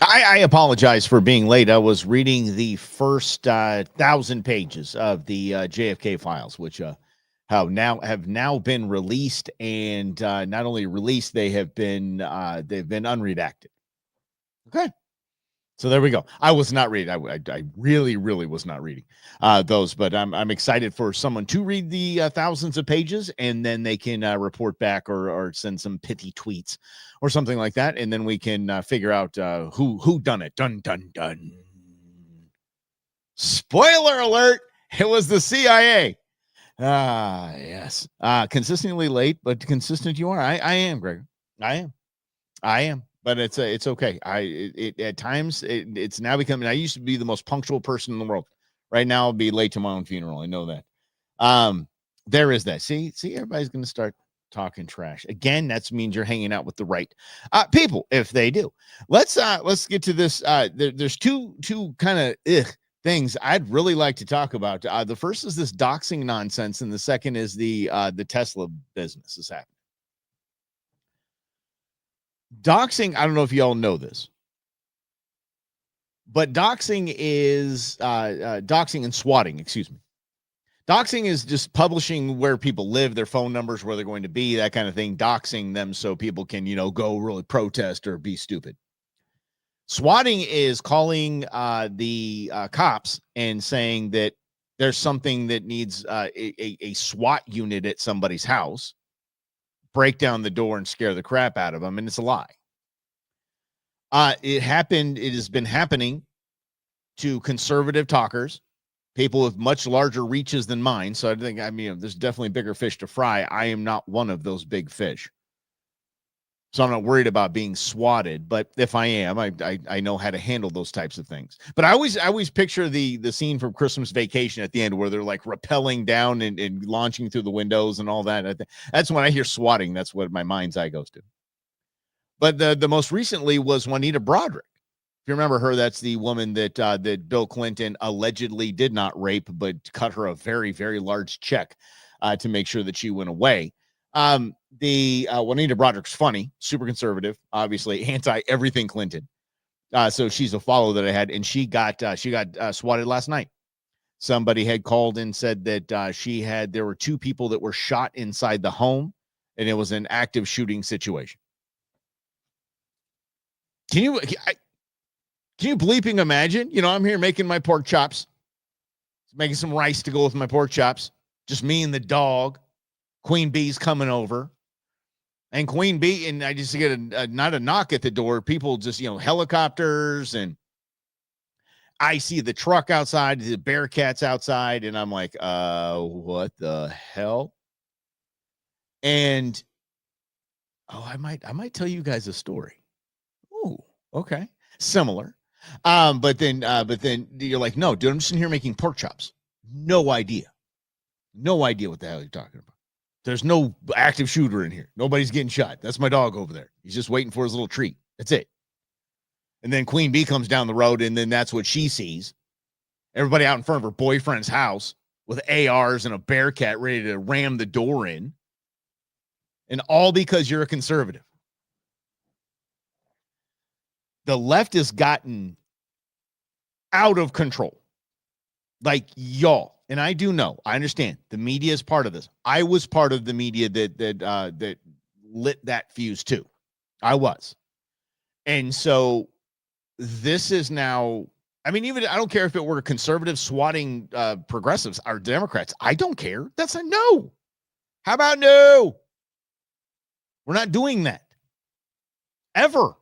I apologize for being late. I was reading the first 1,000 pages of the JFK files, which have now been released, and not only released, they've been unredacted. Okay, so there we go. I was not reading. I really, really was not reading those, but I'm excited for someone to read the thousands of pages, and then they can report back or send some pithy tweets or something like that, and then we can figure out who done it. Dun dun dun. Spoiler alert! It was the CIA. Ah, yes. Consistently late, but consistent you are. I am, Greg. I am. I am, but it's okay. At times it's now becoming. I used to be the most punctual person in the world. Right now, I'll be late to my own funeral. I know that. Um, there is that. See, everybody's going to start talking trash again. That means you're hanging out with the right people. If they do, let's get to this. There's two kind of things I'd really like to talk about. The first is this doxing nonsense, and the second is the Tesla business is happening. Doxing, I don't know if y'all know this, but doxing is doxing and swatting, excuse me. Doxing is just publishing where people live, their phone numbers, where they're going to be, that kind of thing, doxing them so people can, go really protest or be stupid. Swatting is calling the cops and saying that there's something that needs a SWAT unit at somebody's house, break down the door and scare the crap out of them, and it's a lie. It has been happening to conservative talkers, people with much larger reaches than mine. So there's definitely bigger fish to fry. I am not one of those big fish. So I'm not worried about being swatted, but if I am, I know how to handle those types of things. But I always picture the scene from Christmas Vacation at the end where they're like rappelling down and launching through the windows and all that. That's when I hear swatting. That's what my mind's eye goes to. But the most recently was Juanita Broaddrick. If you remember her, that's the woman that Bill Clinton allegedly did not rape, but cut her a very, very large check to make sure that she went away. The Juanita Broaddrick's funny, super conservative, obviously anti everything Clinton. So she's a follow that I had, and she got swatted last night. Somebody had called and said that there were two people that were shot inside the home, and it was an active shooting situation. Can you bleeping imagine? I'm here making my pork chops, making some rice to go with my pork chops. Just me and the dog. Queen Bee's coming over. And Queen Bee, and I just get not a knock at the door. People just, helicopters, and I see the truck outside, the Bearcats outside, and I'm like, what the hell? And I might tell you guys a story. Oh, okay. Similar. But then you're like, no, dude, I'm just in here making pork chops. No idea what the hell you're talking about. There's no active shooter in here. Nobody's getting shot. That's my dog over there. He's just waiting for his little treat. That's it. And then Queen Bee comes down the road, and then that's what she sees. Everybody out in front of her boyfriend's house with ARs and a Bearcat ready to ram the door in. And all because you're a conservative. The left has gotten out of control. Like y'all. And I do know, I understand the media is part of this. I was part of the media that lit that fuse too. I was. And so this is now, even I don't care if it were conservative swatting progressives or Democrats. I don't care. That's a no. How about no? We're not doing that. Ever.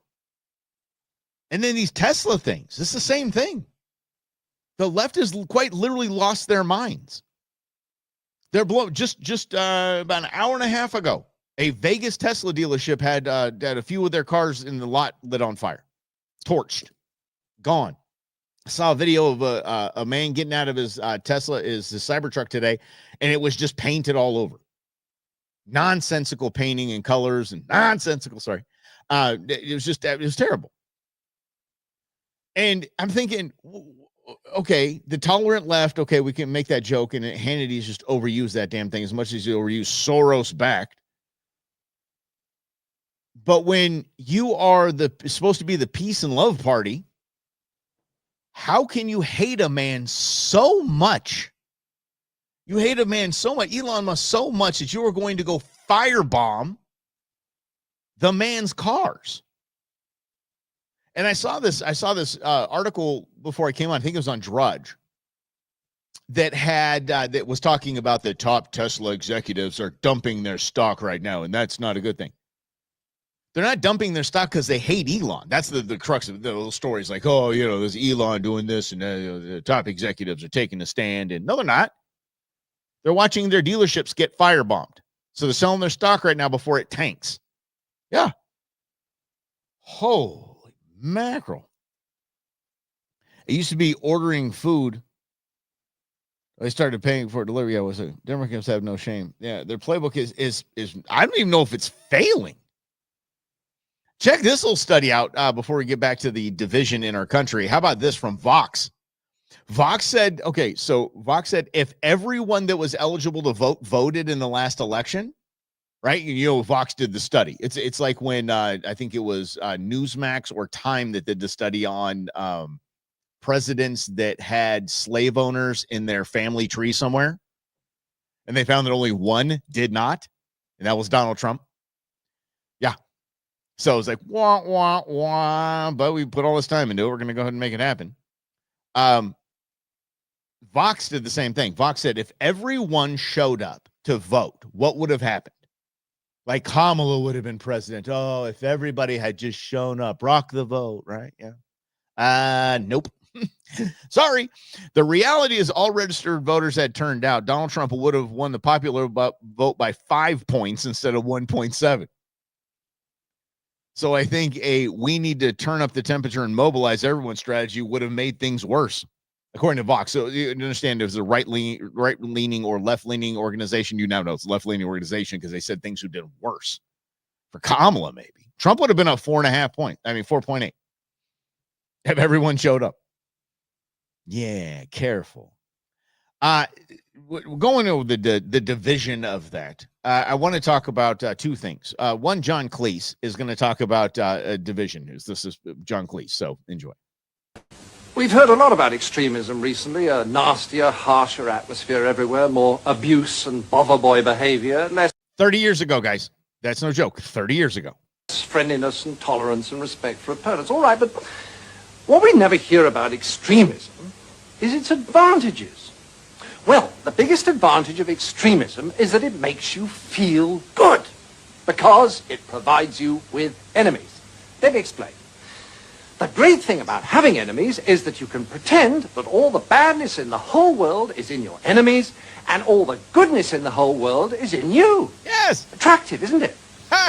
And then these Tesla things, it's the same thing. The left has quite literally lost their minds. They're blown. Just about an hour and a half ago, a Vegas Tesla dealership had a few of their cars in the lot lit on fire, torched, gone. I saw a video of a man getting out of his Tesla, his Cybertruck today, and it was just painted all over. Nonsensical painting and colors and nonsensical. Sorry, it was terrible. And I'm thinking, okay, the tolerant left, okay, we can make that joke, and Hannity's just overused that damn thing as much as he overused Soros-backed. But when you are supposed to be the peace and love party, how can you hate a man so much? You hate a man so much, Elon Musk so much, that you are going to go firebomb the man's cars. And I saw this article before I came on. I think it was on Drudge, that had that was talking about the top Tesla executives are dumping their stock right now, and that's not a good thing. They're not dumping their stock because they hate Elon. That's the crux of the little stories, like, oh, there's Elon doing this, and the top executives are taking a stand. And no, they're not. They're watching their dealerships get firebombed. So they're selling their stock right now before it tanks. Yeah. Holy mackerel. It used to be ordering food. They started paying for delivery. Yeah, was it? Democrats have no shame. Yeah, their playbook is I don't even know if it's failing. Check this little study out before we get back to the division in our country. How about this from Vox? Vox said if everyone that was eligible to vote voted in the last election, right? Vox did the study. It's like when I think it was Newsmax or Time that did the study on presidents that had slave owners in their family tree somewhere, and they found that only one did not, and that was Donald Trump. Yeah. So it was like, wah, wah, wah, but we put all this time into it. We're going to go ahead and make it happen. Vox did the same thing. Vox said if everyone showed up to vote, what would have happened? Like Kamala would have been president. Oh, if everybody had just shown up, rock the vote, right? Yeah. Nope. Sorry. The reality is all registered voters had turned out. Donald Trump would have won the popular vote by 5 points instead of 1.7. So I think we need to turn up the temperature and mobilize everyone strategy would have made things worse, according to Vox. So you understand, if it's a right-leaning or left-leaning organization, you now know it's a left-leaning organization because they said things who did worse. For Kamala, maybe. Trump would have been up 4.8. If everyone showed up. Yeah, careful. Going over the division of that, I want to talk about two things. One, John Cleese is going to talk about division news. This is John Cleese, so enjoy. We've heard a lot about extremism recently, a nastier, harsher atmosphere everywhere, more abuse and bother boy behavior, less 30 years ago, guys. That's no joke. 30 years ago. Friendliness and tolerance and respect for opponents. All right, but what we never hear about extremism is its advantages. Well, the biggest advantage of extremism is that it makes you feel good because it provides you with enemies. Let me explain. The great thing about having enemies is that you can pretend that all the badness in the whole world is in your enemies and all the goodness in the whole world is in you. Yes. Attractive, isn't it?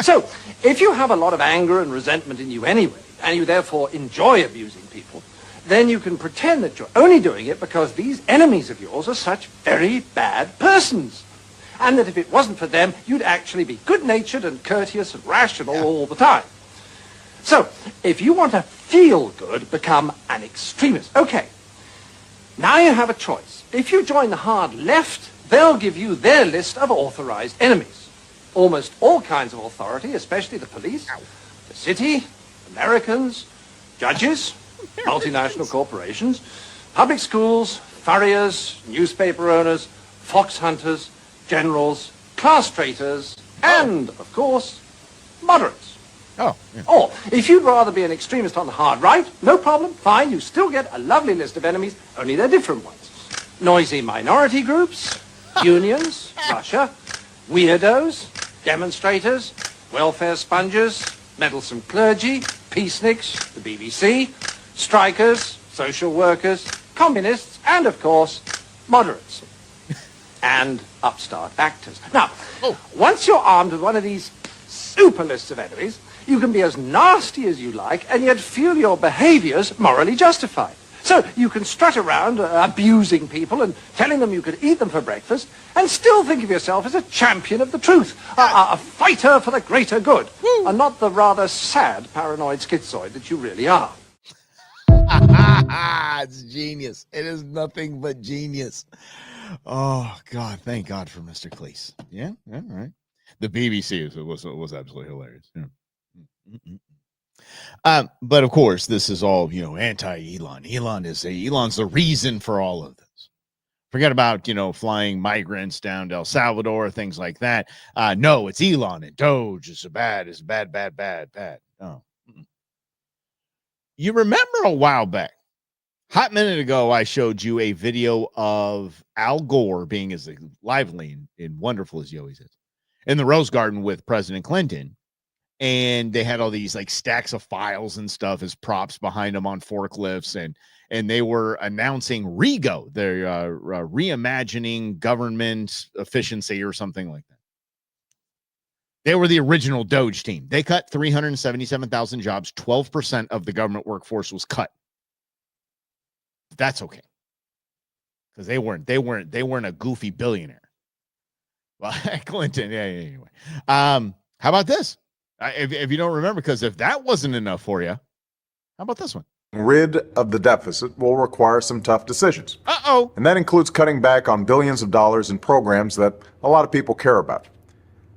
So, if you have a lot of anger and resentment in you anyway, and you therefore enjoy abusing people, then you can pretend that you're only doing it because these enemies of yours are such very bad persons. And that if it wasn't for them, you'd actually be good-natured and courteous and rational all the time. So, if you want to feel good, become an extremist. Okay, now you have a choice. If you join the hard left, they'll give you their list of authorized enemies. Almost all kinds of authority, especially the police, the city, Americans, judges, multinational corporations, public schools, furriers, newspaper owners, fox hunters, generals, class traitors, and, of course, moderates. Oh. Yeah. Or, if you'd rather be an extremist on the hard right, no problem, fine, you still get a lovely list of enemies, only they're different ones. Noisy minority groups, unions, Russia, weirdos, demonstrators, welfare sponges, meddlesome clergy, peaceniks, the BBC, strikers, social workers, communists, and, of course, moderates. And upstart actors. Now, once you're armed with one of these super lists of enemies, you can be as nasty as you like and yet feel your behaviors morally justified. So you can strut around abusing people and telling them you could eat them for breakfast and still think of yourself as a champion of the truth, a fighter for the greater good, and not the rather sad paranoid schizoid that you really are. It's genius. It is nothing but genius. Oh, God. Thank God for Mr. Cleese. Yeah, all right. The BBC was absolutely hilarious. Yeah. But of course, this is all, anti-Elon. Elon's the reason for all of this. Forget about, flying migrants down to El Salvador, things like that. No, it's Elon and Doge. It's bad. No. You remember a while back, hot minute ago, I showed you a video of Al Gore being as lively and wonderful as he always is in the Rose Garden with President Clinton. And they had all these like stacks of files and stuff as props behind them on forklifts. And they were announcing REGO, their reimagining government efficiency or something like that. They were the original Doge team. They cut 377,000 jobs. 12% of the government workforce was cut. That's okay. Because they weren't a goofy billionaire. Well, Clinton, yeah, anyway. How about this? If you don't remember, because if that wasn't enough for you, how about this one? Rid of the deficit will require some tough decisions. Uh-oh. And that includes cutting back on billions of dollars in programs that a lot of people care about.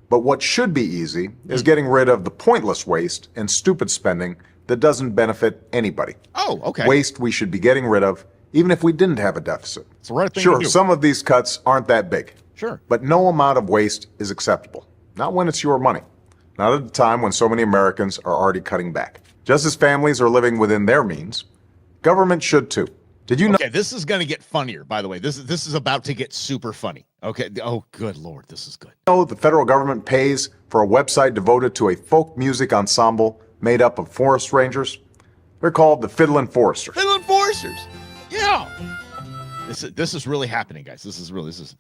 But what should be easy is getting rid of the pointless waste and stupid spending that doesn't benefit anybody. Oh, okay. Waste we should be getting rid of, even if we didn't have a deficit. It's the right thing Sure, to do. some of these cuts aren't that big. Sure. But no amount of waste is acceptable. Not when it's your money. Not at a time when so many Americans are already cutting back. Just as families are living within their means, government should too. Did you know? Okay, this is going to get funnier, by the way. This is about to get super funny. Okay. Oh, good Lord. This is good. The federal government pays for a website devoted to a folk music ensemble made up of forest rangers? They're called the Fiddlin' Foresters. Fiddlin' Foresters. Yeah. This is really happening, guys. This is.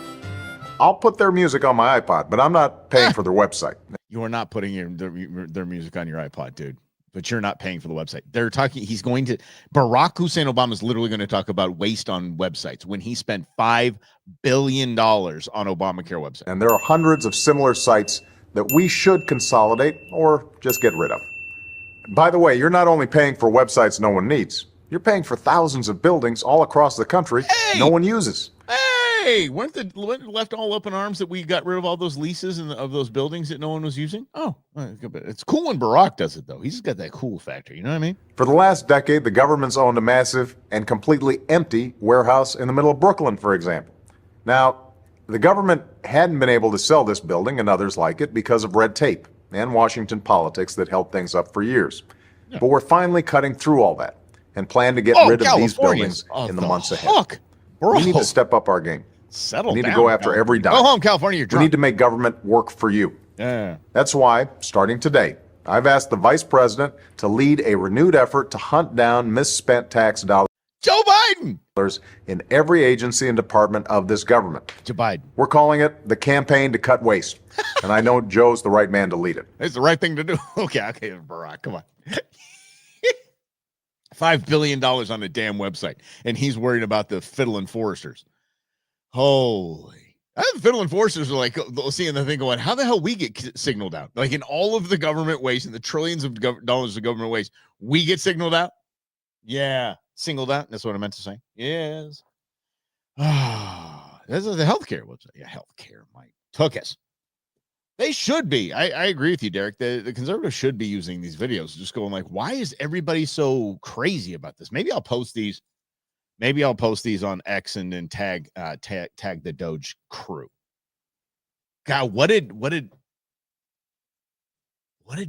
I'll put their music on my iPod, but I'm not paying for their website. You are not putting their music on your iPod, dude. But you're not paying for the website. They're talking. Barack Hussein Obama is literally going to talk about waste on websites when he spent $5 billion on Obamacare website. And there are hundreds of similar sites that we should consolidate or just get rid of. By the way, you're not only paying for websites no one needs, you're paying for thousands of buildings all across the country no one uses. Hey, weren't left all up in arms that we got rid of all those leases of those buildings that no one was using? Oh, it's cool when Barack does it, though. He's got that cool factor. You know what I mean? For the last decade, the government's owned a massive and completely empty warehouse in the middle of Brooklyn, for example. Now, the government hadn't been able to sell this building and others like it because of red tape and Washington politics that held things up for years. Yeah. But we're finally cutting through all that and plan to get rid of these buildings in the months ahead. We need to step up our game. Settle down. We need to go after every dime. Go home, California. You're drunk. We need to make government work for you. Yeah. That's why, starting today, I've asked the Vice President to lead a renewed effort to hunt down misspent tax dollars. Joe Biden! In every agency and department of this government. Joe Biden. We're calling it the Campaign to Cut Waste. And I know Joe's the right man to lead it. It's the right thing to do. Okay, Barack, come on. $5 billion on a damn website. And he's worried about the Fiddlin' Foresters. Holy. I think the Fiddlin' Foresters are like seeing the thing going, how the hell we get signaled out? Like in all of the government waste and the trillions of dollars of government waste, we get signaled out? Yeah. Singled out. That's what I meant to say. Yes. This is the healthcare website. Yeah, healthcare, Mike. Took us. They should be. I agree with you, Derek. The conservatives should be using these videos, just going like, why is everybody so crazy about this? Maybe I'll post these. Maybe I'll post these on X and then tag the Doge crew. God, what did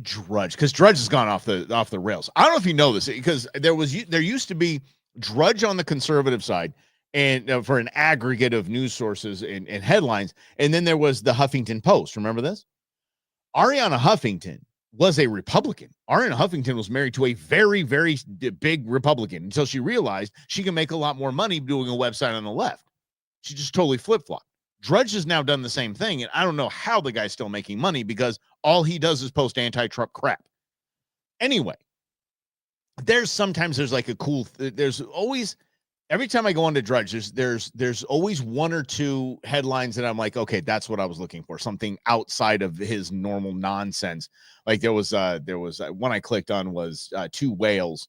Drudge? Because Drudge has gone off the rails. I don't know if you know this, because there used to be Drudge on the conservative side, and for an aggregate of news sources and headlines, and then there was the Huffington Post. Remember this? Arianna Huffington was a Republican. Arianna Huffington was married to a very, very big Republican until she realized she can make a lot more money doing a website on the left. She just totally flip-flopped. Drudge has now done the same thing, and I don't know how the guy's still making money because all he does is post anti-Trump crap. Anyway, there's like a cool, there's always, every time I go on to Drudge, there's always one or two headlines that I'm like, okay, that's what I was looking for. Something outside of his normal nonsense. Like there was one I clicked on was two whales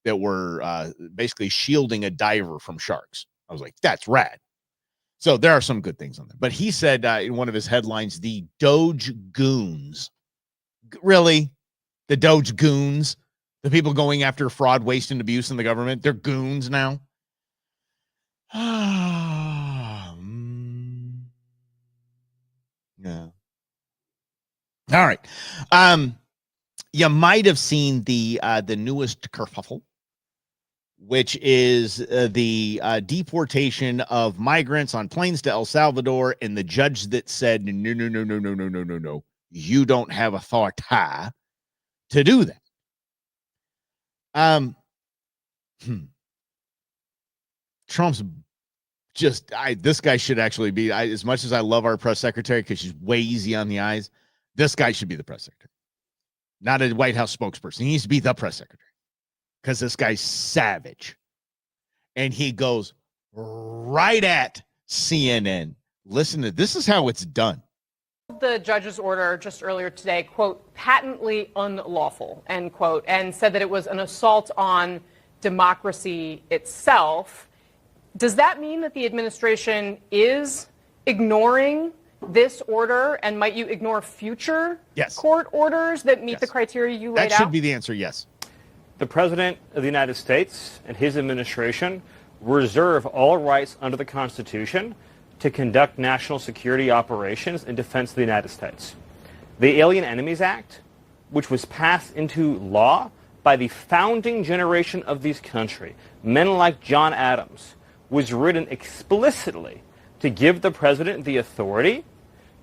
that were basically shielding a diver from sharks. I was like, that's rad. So there are some good things on there. But he said in one of his headlines, the Doge goons. Really? The Doge goons, the people going after fraud, waste, and abuse in the government, they're goons now. Yeah. All right. You might have seen the newest kerfuffle, which is the deportation of migrants on planes to El Salvador, and the judge that said, no, you don't have authority to do that. Trump's just, this guy should actually be, as much as I love our press secretary because she's way easy on the eyes, this guy should be the press secretary, not a White House spokesperson. He needs to be the press secretary because this guy's savage. And he goes right at CNN. Listen to this is how it's done. The judge's order just earlier today, quote, patently unlawful, end quote, and said that it was an assault on democracy itself. Does that mean that the administration is ignoring this order, and might you ignore future court orders that meet the criteria you laid out? That should be the answer, yes. The President of the United States and his administration reserve all rights under the Constitution to conduct national security operations in defense of the United States. The Alien Enemies Act, which was passed into law by the founding generation of this country, men like John Adams, was written explicitly to give the President the authority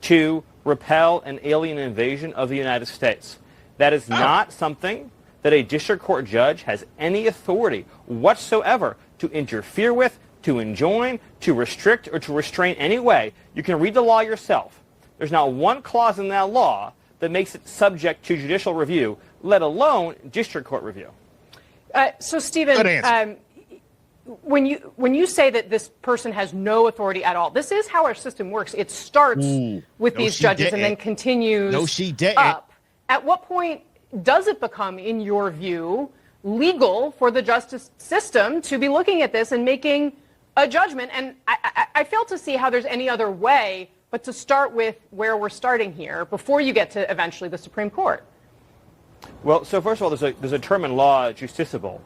to repel an alien invasion of the United States. That is not something that a district court judge has any authority whatsoever to interfere with, to enjoin, to restrict, or to restrain any way. You can read the law yourself. There's not one clause in that law that makes it subject to judicial review, let alone district court review. So, Stephen, when you say that this person has no authority at all, this is how our system works. It starts with these judges and then continues up. At what point does it become, in your view, legal for the justice system to be looking at this and making a judgment? And I fail to see how there's any other way but to start with where we're starting here before you get to eventually the Supreme Court. Well, so first of all, there's a term in law, justiciable.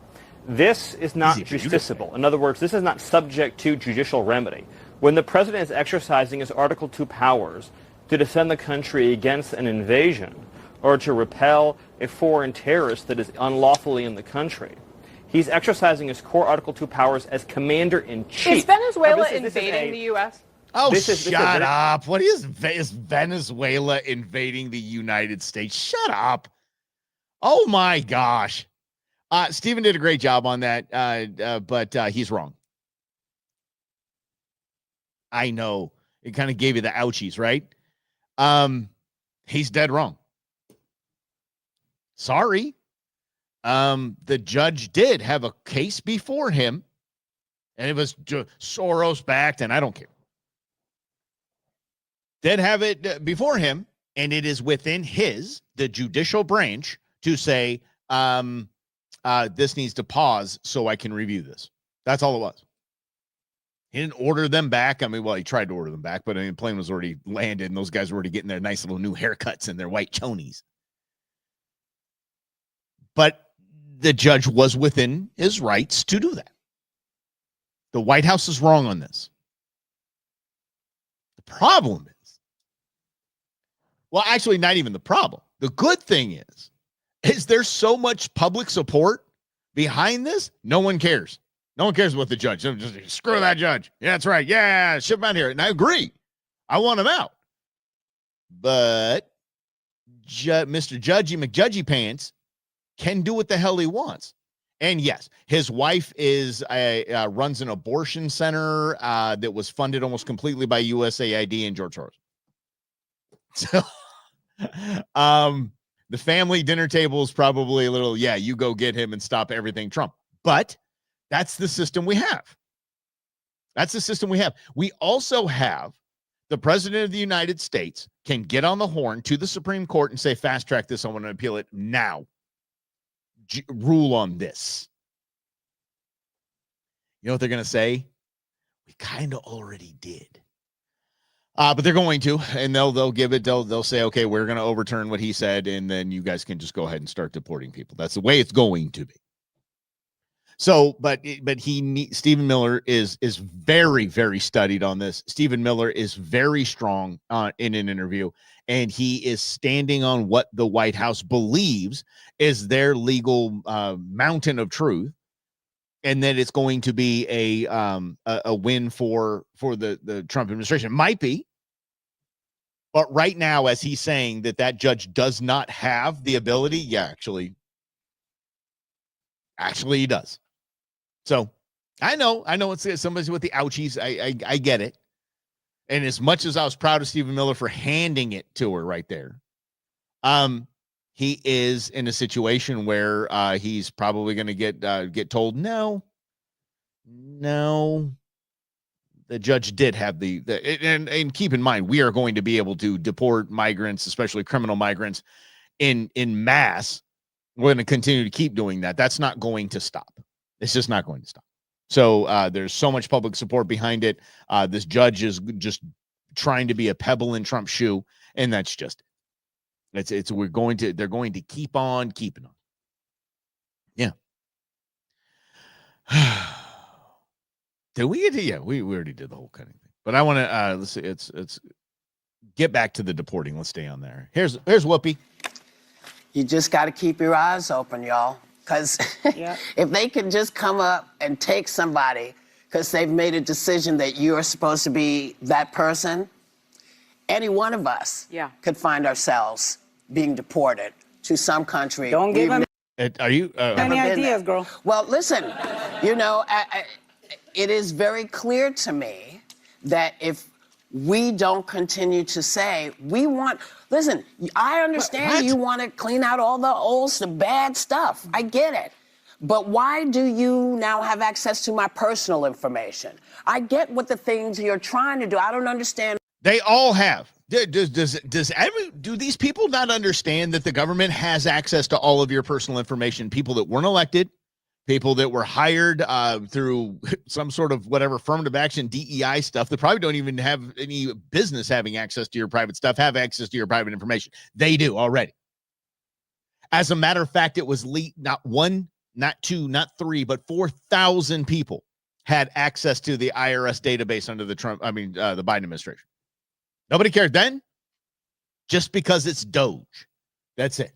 This is not justiciable. In other words, this is not subject to judicial remedy. When the president is exercising his Article II powers to defend the country against an invasion or to repel a foreign terrorist that is unlawfully in the country, he's exercising his core Article II powers as commander-in-chief. Is Venezuela invading the U.S.? Oh, shut up. What is Venezuela invading the United States? Shut up. Oh, my gosh. Stephen did a great job on that, but he's wrong. I know. It kind of gave you the ouchies, right? He's dead wrong. Sorry. The judge did have a case before him, and it was Soros-backed, and I don't care. Did have it before him, and it is within the judicial branch, to say, this needs to pause so I can review this. That's all it was. He didn't order them back. I mean, well, he tried to order them back, but the plane was already landed, and those guys were already getting their nice little new haircuts and their white chonies. But the judge was within his rights to do that. The White House is wrong on this. The problem is, well, actually, not even the problem. The good thing is there so much public support behind this? No one cares. No one cares what the judge. Just screw that judge. Yeah, that's right. Yeah, ship him out here. And I agree. I want him out. But Mr. Judgy McJudgy Pants can do what the hell he wants. And yes, his wife runs an abortion center that was funded almost completely by USAID and George Soros. So, the family dinner table is probably a little, you go get him and stop everything Trump. But that's the system we have. That's the system we have. We also have the president of the United States can get on the horn to the Supreme Court and say, fast track this. I want to appeal it now. Rule on this. You know what they're going to say? We kind of already did. But they're going to, and they'll give it. They'll say, okay, we're going to overturn what he said, and then you guys can just go ahead and start deporting people. That's the way it's going to be. So, but Stephen Miller is very, very studied on this. Stephen Miller is very strong in an interview, and he is standing on what the White House believes is their legal mountain of truth, and that it's going to be a win for the Trump administration. Might be. But right now, as he's saying that judge does not have the ability, yeah, actually he does. So I know it's somebody with the ouchies. I get it. And as much as I was proud of Stephen Miller for handing it to her right there, he is in a situation where he's probably going to get told no. The judge did have and keep in mind, we are going to be able to deport migrants, especially criminal migrants, in mass. We're going to continue to keep doing that. That's not going to stop. It's just not going to stop. So there's so much public support behind it. This judge is just trying to be a pebble in Trump's shoe, and that's just it. They're going to keep on keeping on. Yeah. Did we get to? Yeah, we already did the whole cutting thing. But I want to let's see. It's get back to the deporting. Let's stay on there. Here's Whoopi. You just got to keep your eyes open, y'all, because if they can just come up and take somebody because they've made a decision that you are supposed to be that person, any one of us could find ourselves being deported to some country. Don't give them are you any ideas, girl? Well, listen, it is very clear to me that if we don't continue to say listen, I understand you want to clean out all the bad stuff. I get it. But why do you now have access to my personal information? I get what the things you're trying to do. I don't understand. They all have. Do these people not understand that the government has access to all of your personal information? People that weren't elected, people that were hired through some sort of whatever affirmative action DEI stuff that probably don't even have any business having access to your private stuff, have access to your private information. They do already. As a matter of fact, it was not one, not two, not three, but 4,000 people had access to the IRS database under the the Biden administration. Nobody cared then, just because it's Doge. That's it.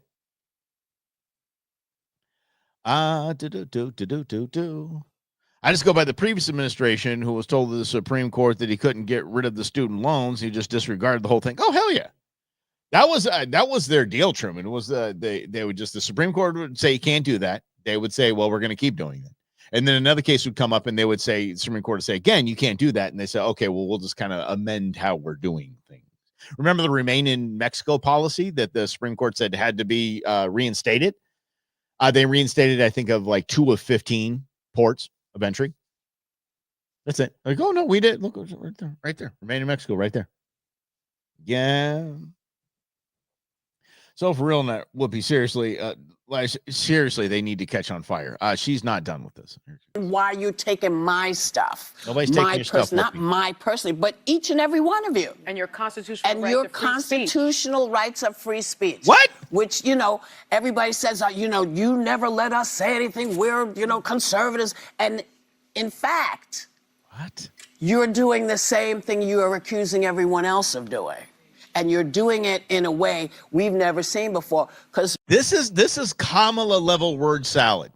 I just go by the previous administration, who was told to the Supreme Court that he couldn't get rid of the student loans. He just disregarded the whole thing. Oh, hell yeah. That was their deal, Truman. It was they would just, the Supreme Court would say you can't do that. They would say, well, we're going to keep doing it. And then another case would come up and they would say, the Supreme Court would say, again, you can't do that. And they say, okay, well, we'll just kind of amend how we're doing things. Remember the Remain in Mexico policy that the Supreme Court said had to be reinstated? They reinstated, I think, of like 2 of 15 ports of entry. That's it. Like, oh, no, we did. Look, right there. Remain in Mexico, right there. Yeah. So for real, now, Whoopi, seriously, they need to catch on fire. She's not done with this. Why are you taking my stuff? Nobody's taking your stuff. Not my personally, but each and every one of you. And your constitutional rights of free speech. What? Which, everybody says, you never let us say anything. We're, conservatives. And in fact, what? You're doing the same thing you are accusing everyone else of doing. And you're doing it in a way we've never seen before. Because this is Kamala level word salad.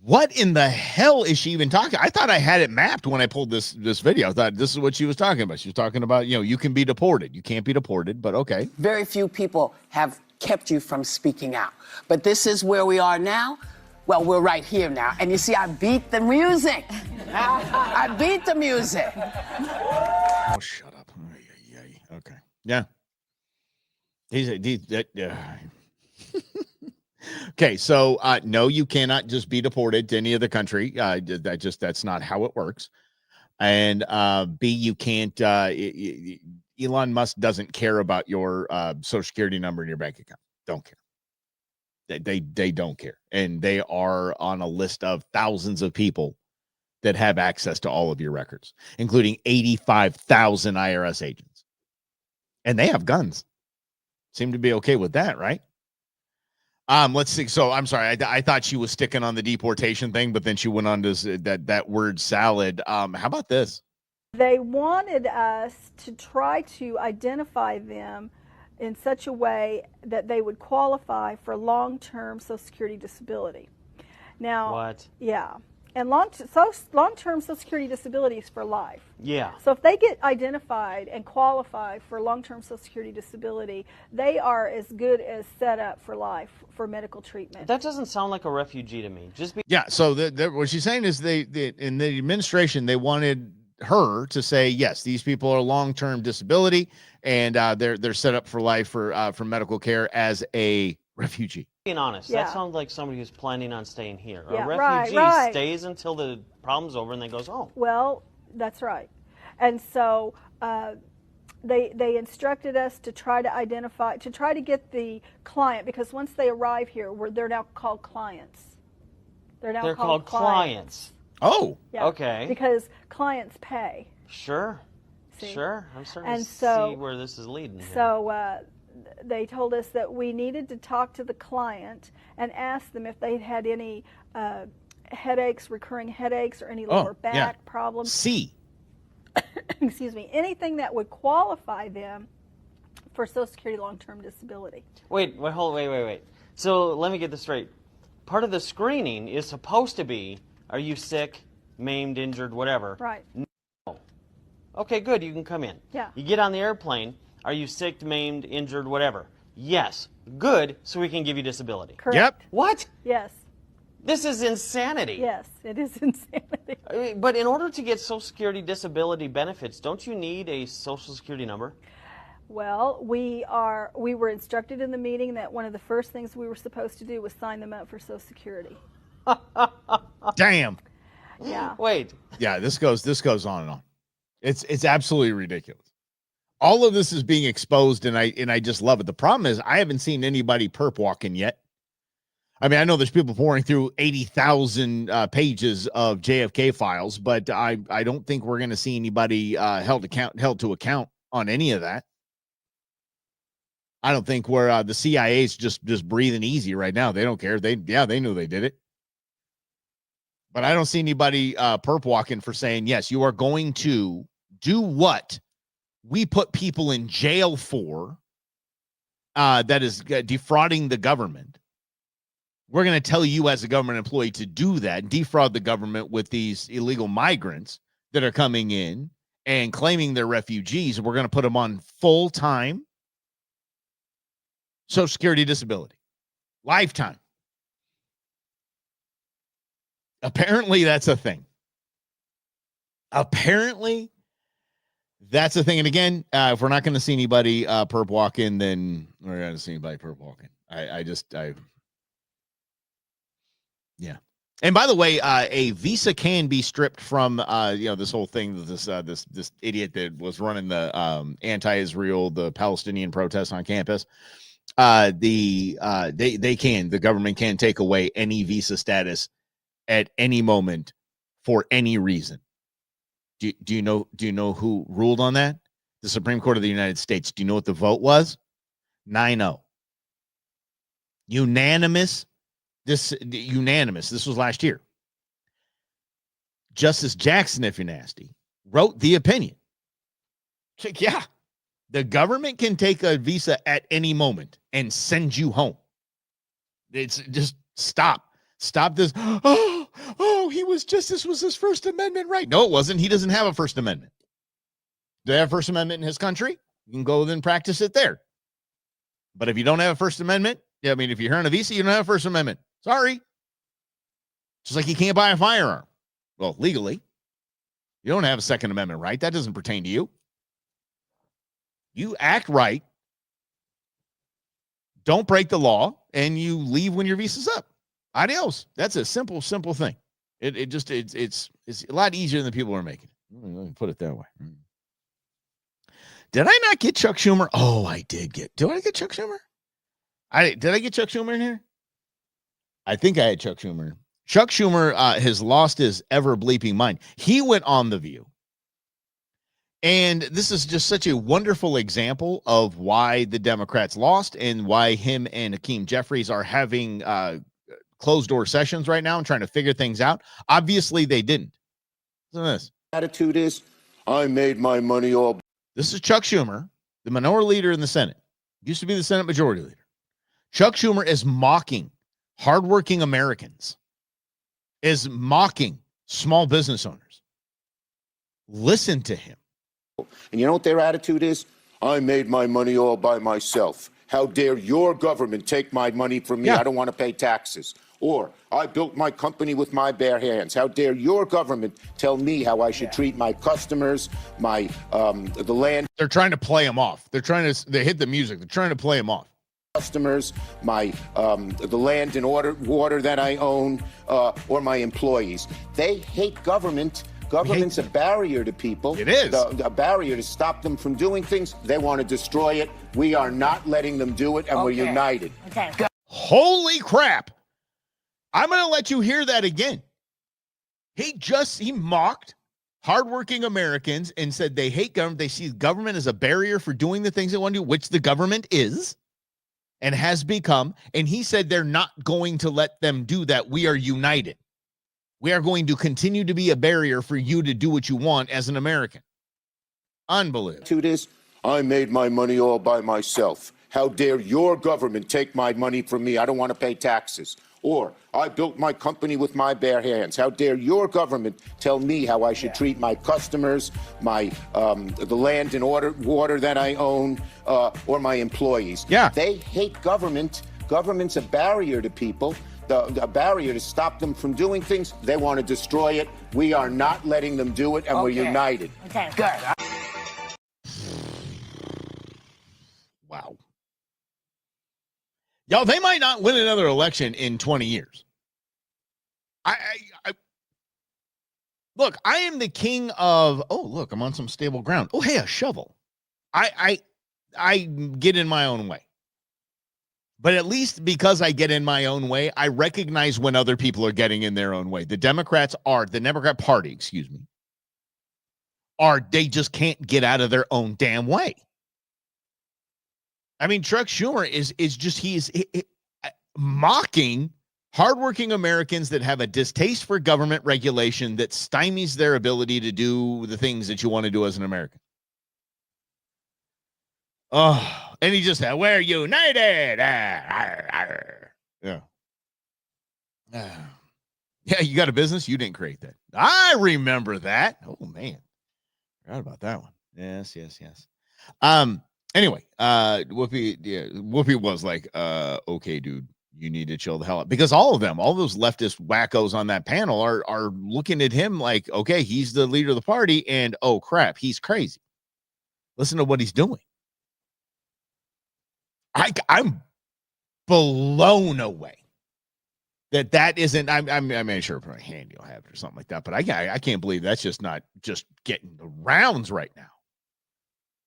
What in the hell is she even talking? I thought I had it mapped when I pulled this video. I thought this is what she was talking about. She was talking about, you can be deported. You can't be deported, but okay. Very few people have kept you from speaking out. But this is where we are now. Well, we're right here now. And you see, I beat the music. I beat the music. Oh, shut up. Okay. Yeah. Okay. So, no, you cannot just be deported to any other country. That's not how it works. And B, you can't. Elon Musk doesn't care about your social security number in your bank account. Don't care. They don't care, and they are on a list of thousands of people that have access to all of your records, including 85,000 IRS agents. And they have guns. Seem to be okay with that, right? Let's see. So I'm sorry. I thought she was sticking on the deportation thing, but then she went on to that word salad. How about this? They wanted us to try to identify them in such a way that they would qualify for long-term Social Security disability. Now, what? Yeah. And long-term Social Security disability is for life. Yeah. So if they get identified and qualify for long-term Social Security disability, they are as good as set up for life for medical treatment. That doesn't sound like a refugee to me. Yeah. So what she's saying is they in the administration, they wanted her to say, yes, these people are long-term disability and they're set up for life for medical care as a refugee. Being honest, Yeah. that sounds like somebody who's planning on staying here. Yeah, A refugee right. stays until the problem's over and then goes home. Well, that's right. And so they instructed us to try to identify, to try to get the client, because once they arrive here, they're now called clients. They're called clients. Oh, Yeah, okay. because clients pay. Sure. See? Sure. I'm starting And to so- see where this is leading. here. So they told us that we needed to talk to the client and ask them if they'd had any headaches, recurring headaches, or any lower back problems. C. Excuse me, anything that would qualify them for Social Security long-term disability. Wait. So let me get this straight. Part of the screening is supposed to be, are you sick, maimed, injured, whatever? Right. Okay, good. You can come in. Yeah. You get on the airplane. Are you sick, maimed, injured, whatever? Yes. Good. So we can give you disability. Correct. Yep. What? Yes. This is insanity. Yes, it is insanity. But in order to get Social Security disability benefits, don't you need a Social Security number? Well, we were instructed in the meeting that one of the first things we were supposed to do was sign them up for Social Security. Damn. Yeah. Wait. Yeah, this goes on and on. It's absolutely ridiculous. All of this is being exposed, and I just love it. The problem is I haven't seen anybody perp walking yet. I mean, I know there's people pouring through 80,000 pages of JFK files, but I don't think we're going to see anybody held to account on any of that. I don't think the CIA's just breathing easy right now. They don't care. They knew they did it. But I don't see anybody perp walking for saying, yes, you are going to do what we put people in jail for, that is defrauding the government. We're going to tell you as a government employee to do that, defraud the government with these illegal migrants that are coming in and claiming they're refugees. We're going to put them on full-time Social Security disability, lifetime. Apparently, that's a thing. Apparently, that's a thing. And again, if we're not going to see anybody perp walking, then we're going to see anybody perp walking. Yeah. And by the way, a visa can be stripped from this whole thing. This idiot that was running the anti-Israel, the Palestinian protests on campus. The government can take away any visa status at any moment for any reason. Do you know who ruled on that? The Supreme Court of the United States. Do you know what the vote was? 9-0. Unanimous. This was last year. Justice Jackson, if you're nasty, wrote the opinion. Like, yeah, the government can take a visa at any moment and send you home. It's just stop this. This was his First Amendment right. No, it wasn't. He doesn't have a First Amendment. Do they have First Amendment in his country? You can go and practice it there. But if you don't have a First Amendment, if you're here on a visa, you don't have a First Amendment. Sorry. Just like you can't buy a firearm. Well, legally. You don't have a Second Amendment right. That doesn't pertain to you. You act right. Don't break the law, and you leave when your visa's up. Adios. That's a simple thing. It's a lot easier than people are making it. Let me put it that way. Did I not get Chuck Schumer? Oh, I did get. Did I get Chuck Schumer? Did I get Chuck Schumer in here? I think I had Chuck Schumer Chuck Schumer has lost his ever bleeping mind. He went on The View. And this is just such a wonderful example of why the Democrats lost and why him and Hakeem Jeffries are having closed door sessions right now and trying to figure things out. Obviously, they didn't. Listen to this. Attitude is, I made my money all. This is Chuck Schumer, the minority leader in the Senate. Used to be the Senate majority leader. Chuck Schumer is mocking hardworking Americans, is mocking small business owners. Listen to him. And you know what their attitude is? I made my money all by myself. How dare your government take my money from me? Yeah. I don't want to pay taxes. Or I built my company with my bare hands. How dare your government tell me how I should treat my customers, my the land. They're trying to play him off. They hit the music. They're trying to play him off. Customers, my the land and water that I own, or my employees. They hate government. Government's a barrier to people. It is. A barrier to stop them from doing things. They want to destroy it. We are not letting them do it, and we're united. Okay. Holy crap. I'm going to let you hear that again. He mocked hardworking Americans and said they hate government. They see government as a barrier for doing the things they want to do, which the government is and has become. And he said they're not going to let them do that. We are united. We are going to continue to be a barrier for you to do what you want as an American. Unbelievable. To this, I made my money all by myself. How dare your government take my money from me? I don't want to pay taxes. Or I built my company with my bare hands. How dare your government tell me how I should treat my customers, my the land and water that I own, or my employees. Yeah. They hate government. Government's a barrier to people. A barrier to stop them from doing things. They want to destroy it. We are not letting them do it, and we're united. Okay, good. Wow. Y'all, they might not win another election in 20 years. Look, I am the king of, look, I'm on some stable ground. Oh, hey, a shovel. I get in my own way. But at least because I get in my own way, I recognize when other people are getting in their own way. The Democrat Party, they just can't get out of their own damn way. I mean, Chuck Schumer is mocking hardworking Americans that have a distaste for government regulation that stymies their ability to do the things that you want to do as an American. Oh, and he just said, we're united. Yeah. Yeah, you got a business? You didn't create that. I remember that. Oh, man. Forgot about that one. Yes. Anyway, Whoopi was like, okay, dude, you need to chill the hell out. Because all those leftist wackos on that panel are looking at him like, okay, he's the leader of the party, and oh, crap, he's crazy. Listen to what he's doing. I'm blown away that isn't. I'm sure for a hand you'll have it or something like that, but I can't believe that's just not just getting the rounds right now.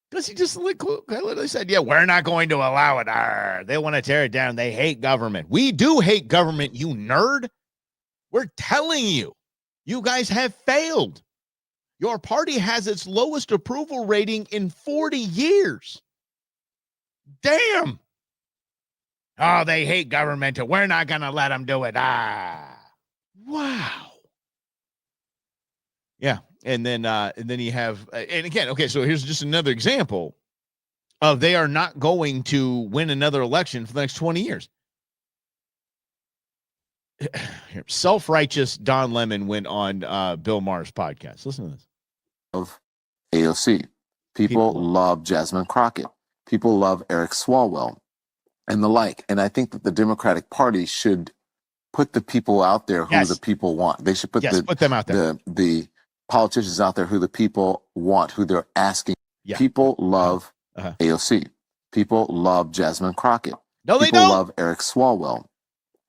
Because he just literally said, yeah, we're not going to allow it. They want to tear it down. They hate government. We do hate government, you nerd. We're telling you, you guys have failed. Your party has its lowest approval rating in 40 years. Damn. Oh, they hate government. We're not going to let them do it. Wow. Yeah. And then you have, and again, okay, so here's just another example of they are not going to win another election for the next 20 years. Self-righteous Don Lemon went on Bill Maher's podcast. Listen to this. Of AOC. People love Jasmine Crockett. People love Eric Swalwell and the like. And I think that the Democratic Party should put the people out there who the people want. They should put put them out there. The politicians out there who the people want, who they're asking. Yeah. People love AOC. People love Jasmine Crockett. No, they don't. People love Eric Swalwell.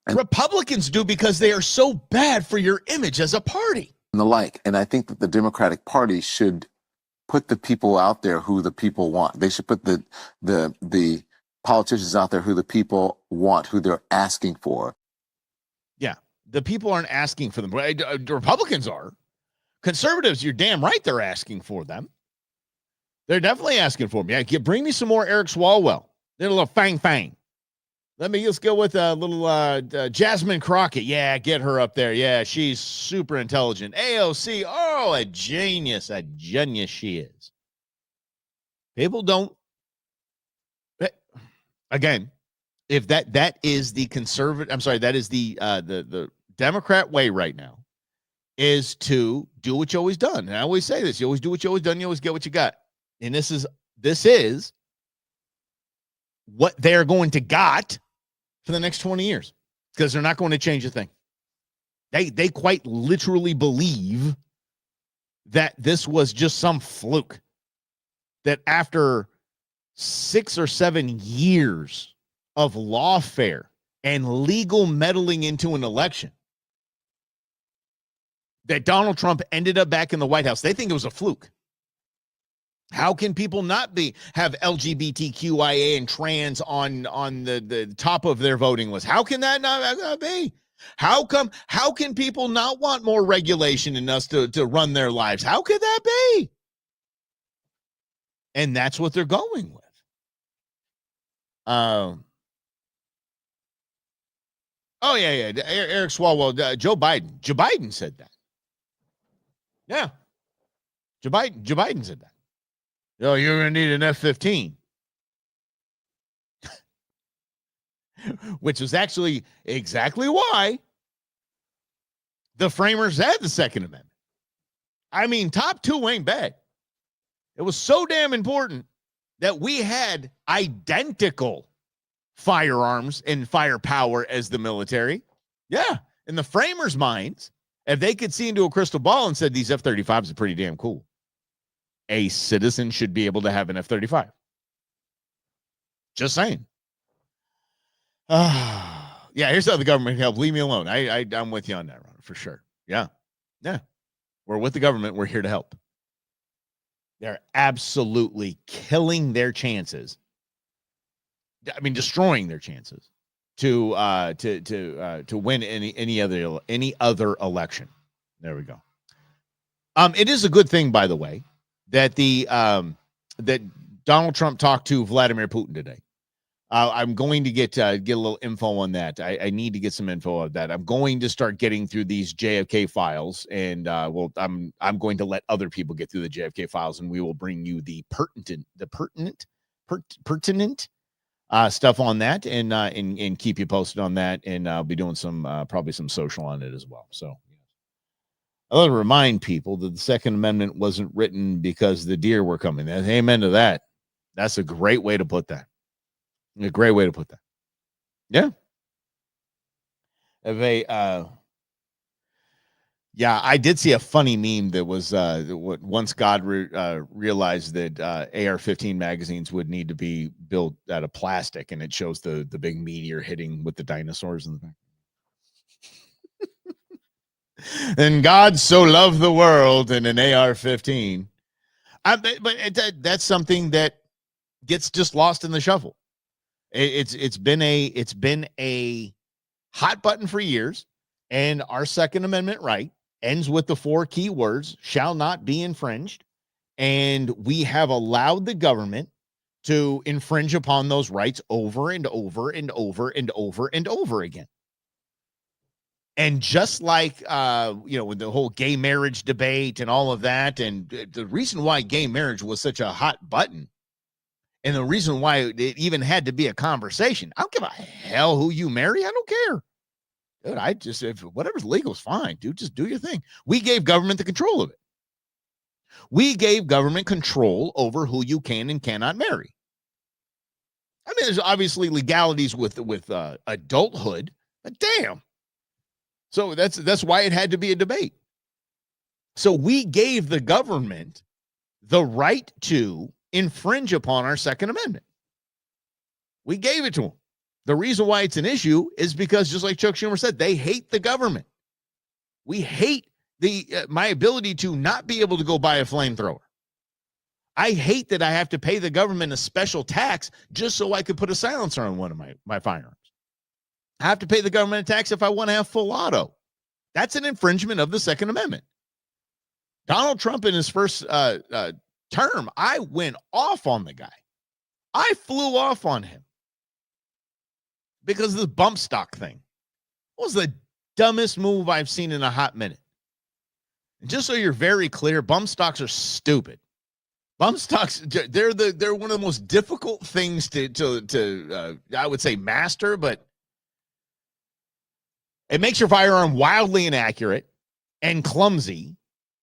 And Republicans do because they are so bad for your image as a party. And the like. And I think that the Democratic Party should put the people out there who the people want. They should put the politicians out there who the people want, who they're asking for. Yeah. The people aren't asking for them. The Republicans are. Conservatives, you're damn right they're asking for them. They're definitely asking for them. Yeah, bring me some more Eric Swalwell. Then a little fang. Let's go with a little Jasmine Crockett. Yeah, get her up there. Yeah, she's super intelligent. AOC, oh, a genius she is. People don't. Again, if that is the conservative, I'm sorry, that is the Democrat way right now, is to do what you always done. And I always say this: you always do what you always done. You always get what you got. And this is what they're going to got for the next 20 years, because they're not going to change a thing. They quite literally believe that this was just some fluke, that after 6 or 7 years of lawfare and legal meddling into an election, that Donald Trump ended up back in the White House. They think it was a fluke. How can people not have LGBTQIA and trans on the top of their voting list? How can that not be? How can people not want more regulation in us to run their lives? How could that be? And that's what they're going with. Oh yeah. Eric Swalwell, Joe Biden said that. Yeah. Joe Biden said that. Oh, you're going to need an F-15. Which was actually exactly why the framers had the Second Amendment. I mean, top two ain't bad. It was so damn important that we had identical firearms and firepower as the military. Yeah. In the framers' minds, if they could see into a crystal ball and said these F-35s are pretty damn cool, a citizen should be able to have an F-35. Just saying. Yeah, here's how the government can help. Leave me alone. I'm with you on that, Ron, for sure. Yeah. We're with the government. We're here to help. They're absolutely killing their chances. I mean, destroying their chances to win any other election. There we go. It is a good thing, by the way, that that Donald Trump talked to Vladimir Putin today. I'm going to get a little info on that. I need to get some info of that. I'm going to start getting through these JFK files, and I'm going to let other people get through the JFK files, and we will bring you the pertinent stuff on that, and keep you posted on that, and I'll be doing some probably some social on it as well. So I want to remind people that the Second Amendment wasn't written because the deer were coming. Amen to that. That's a great way to put that. A great way to put that. Yeah. I did see a funny meme that was once God realized that AR-15 magazines would need to be built out of plastic, and it shows the big meteor hitting with the dinosaurs in the back. And God so loved the world in an AR-15. That's something that gets just lost in the shuffle. It's been a hot button for years, and our Second Amendment right ends with the 4 key words: shall not be infringed. And we have allowed the government to infringe upon those rights over and over and over and over and over again. And just like, with the whole gay marriage debate and all of that, and the reason why gay marriage was such a hot button, and the reason why it even had to be a conversation, I don't give a hell who you marry. I don't care. Dude, if whatever's legal is fine, dude, just do your thing. We gave government the control of it. We gave government control over who you can and cannot marry. I mean, there's obviously legalities with adulthood, but damn. So that's why it had to be a debate. So we gave the government the right to infringe upon our Second Amendment. We gave it to them. The reason why it's an issue is because, just like Chuck Schumer said, they hate the government. We hate my ability to not be able to go buy a flamethrower. I hate that I have to pay the government a special tax just so I could put a silencer on one of my firearms. I have to pay the government a tax if I want to have full auto. That's an infringement of the Second Amendment. Donald Trump in his first term, I went off on the guy. I flew off on him because of the bump stock thing. It was the dumbest move I've seen in a hot minute. And just so you're very clear, bump stocks are stupid. Bump stocks, they're one of the most difficult things to I would say master, but it makes your firearm wildly inaccurate and clumsy.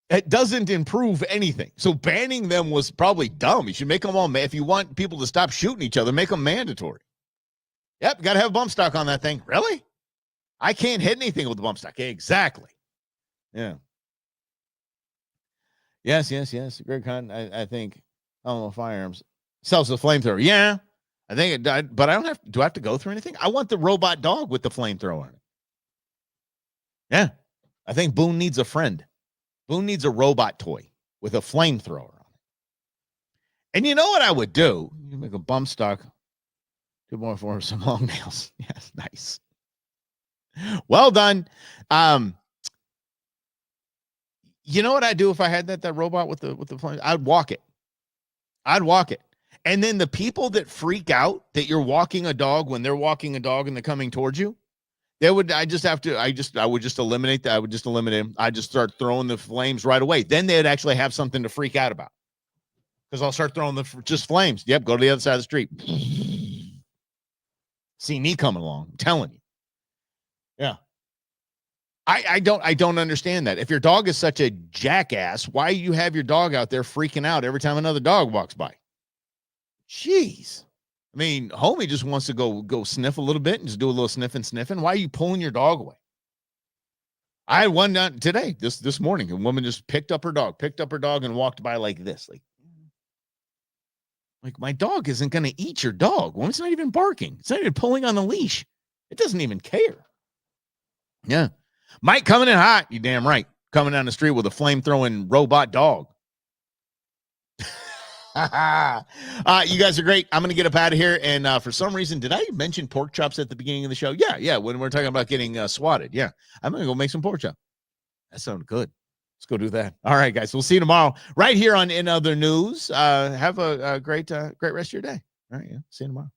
It doesn't improve anything. So banning them was probably dumb. You should make them all, if you want people to stop shooting each other, make them mandatory. Yep, got to have a bump stock on that thing. Really? I can't hit anything with the bump stock. Exactly. Yeah. Yes. Greg Hunt, I think, Firearms sells the flamethrower. Yeah, I think it died, but I don't have, do I have to go through anything? I want the robot dog with the flamethrower on it. Yeah, I think Boone needs a friend. Boone needs a robot toy with a flamethrower on it. And you know what I would do? You make a bump stock, 2 more for some long nails. Yes, nice. Well done. You know what I'd do if I had that robot with the flame? I'd walk it. And then the people that freak out that you're walking a dog when they're walking a dog and they're coming towards you, I would just eliminate that. I would just eliminate them. I just start throwing the flames right away. Then they'd actually have something to freak out about. Because I'll start throwing just flames. Yep, go to the other side of the street. See me coming along. I'm telling you. Yeah. I don't understand that. If your dog is such a jackass, why you have your dog out there freaking out every time another dog walks by? Jeez. I mean, homie just wants to go sniff a little bit and just do a little sniffing. Why are you pulling your dog away? I had one today, this morning. A woman just picked up her dog and walked by like this. Like my dog isn't going to eat your dog. Woman's not even barking. It's not even pulling on the leash. It doesn't even care. Yeah. Mike coming in hot. You damn right. Coming down the street with a flame-throwing robot dog. You guys are great. I'm going to get up out of here. And for some reason, did I mention pork chops at the beginning of the show? Yeah. When we're talking about getting swatted. Yeah. I'm going to go make some pork chop. That sounded good. Let's go do that. All right, guys. We'll see you tomorrow right here on In Other News. Have a great rest of your day. All right. Yeah. See you tomorrow.